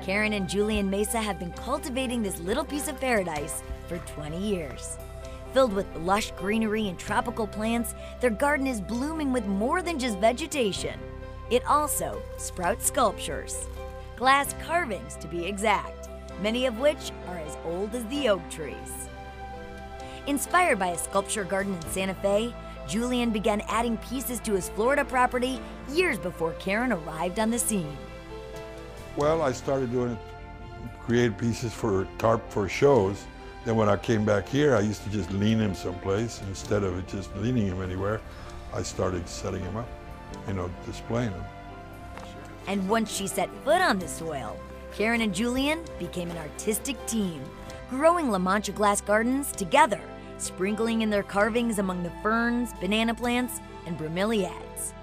Karen and Julian Mesa have been cultivating this little piece of paradise for 20 years. Filled with lush greenery and tropical plants, their garden is blooming with more than just vegetation. It also sprouts sculptures, glass carvings to be exact, many of which are as old as the oak trees. Inspired by a sculpture garden in Santa Fe, Julian began adding pieces to his Florida property years before Karen arrived on the scene. Well, I started doing create pieces for shows. Then when I came back here, I used to just lean him someplace. Instead of just leaning him anywhere, I started setting him up, displaying him. And once she set foot on the soil, Karen and Julian became an artistic team, growing La Mancha Glass Gardens together, sprinkling in their carvings among the ferns, banana plants, and bromeliads.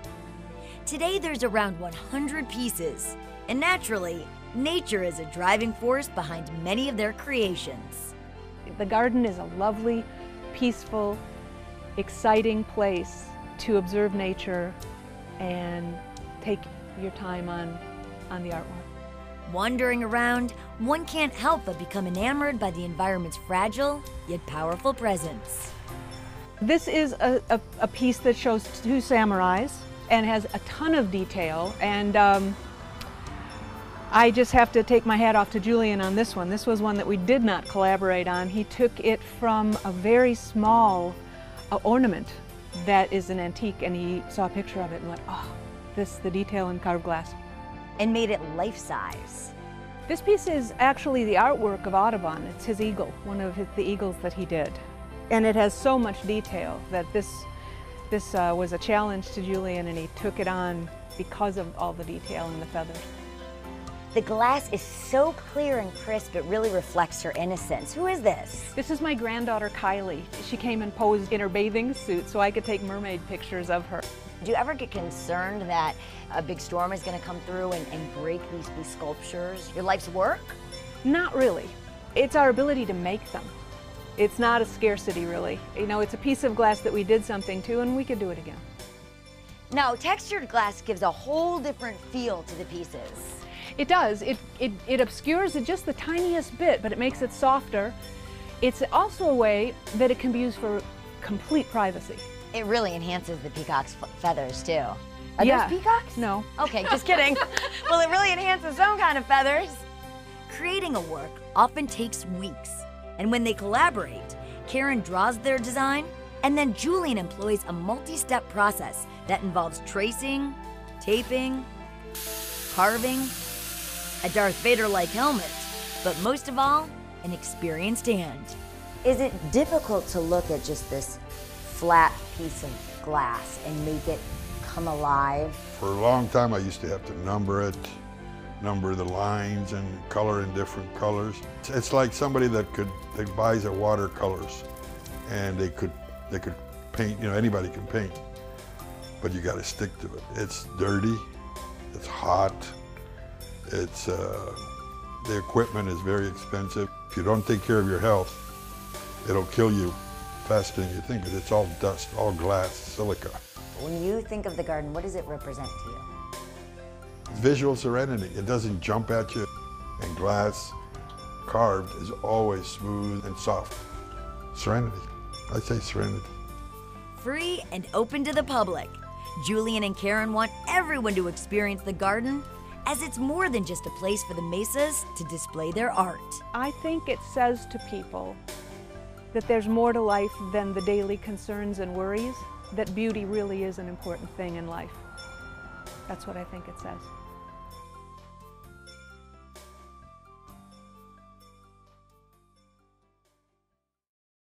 Today there's around 100 pieces, and naturally, nature is a driving force behind many of their creations. The garden is a lovely, peaceful, exciting place to observe nature and take your time on the artwork. Wandering around, one can't help but become enamored by the environment's fragile yet powerful presence. This is a piece that shows two samurais and has a ton of detail, and I just have to take my hat off to Julian on this one. This was one that we did not collaborate on. He took it from a very small ornament that is an antique, and he saw a picture of it and went, oh, the detail in carved glass. And made it life-size. This piece is actually the artwork of Audubon. It's his eagle, one of the eagles that he did. And it has so much detail that this was a challenge to Julian, and he took it on because of all the detail and the feathers. The glass is so clear and crisp, it really reflects her innocence. Who is this? This is my granddaughter, Kylie. She came and posed in her bathing suit so I could take mermaid pictures of her. Do you ever get concerned that a big storm is going to come through and break these sculptures? Your life's work? Not really. It's our ability to make them. It's not a scarcity, really. It's a piece of glass that we did something to, and we could do it again. Now, textured glass gives a whole different feel to the pieces. It does. It obscures it just the tiniest bit, but it makes it softer. It's also a way that it can be used for complete privacy. It really enhances the peacock's feathers, too. Are Yeah. those peacocks? No. Okay, just kidding. Well, it really enhances some kind of feathers. Creating a work often takes weeks, and when they collaborate, Karen draws their design, and then Julian employs a multi-step process that involves tracing, taping, carving, a Darth Vader-like helmet, but most of all, an experienced hand. Is it difficult to look at just this flat piece of glass and make it come alive? For a long time, I used to have to number it, number the lines and color in different colors. It's like somebody that buys a watercolors, and they could paint. Anybody can paint, but you got to stick to it. It's dirty, it's hot. It's the equipment is very expensive. If you don't take care of your health, it'll kill you faster than you think. It's all dust, all glass, silica. When you think of the garden, what does it represent to you? Visual serenity. It doesn't jump at you. And glass carved is always smooth and soft. Serenity. I say serenity. Free and open to the public, Julian and Karen want everyone to experience the garden, as it's more than just a place for the Mesas to display their art. I think it says to people that there's more to life than the daily concerns and worries, that beauty really is an important thing in life. That's what I think it says.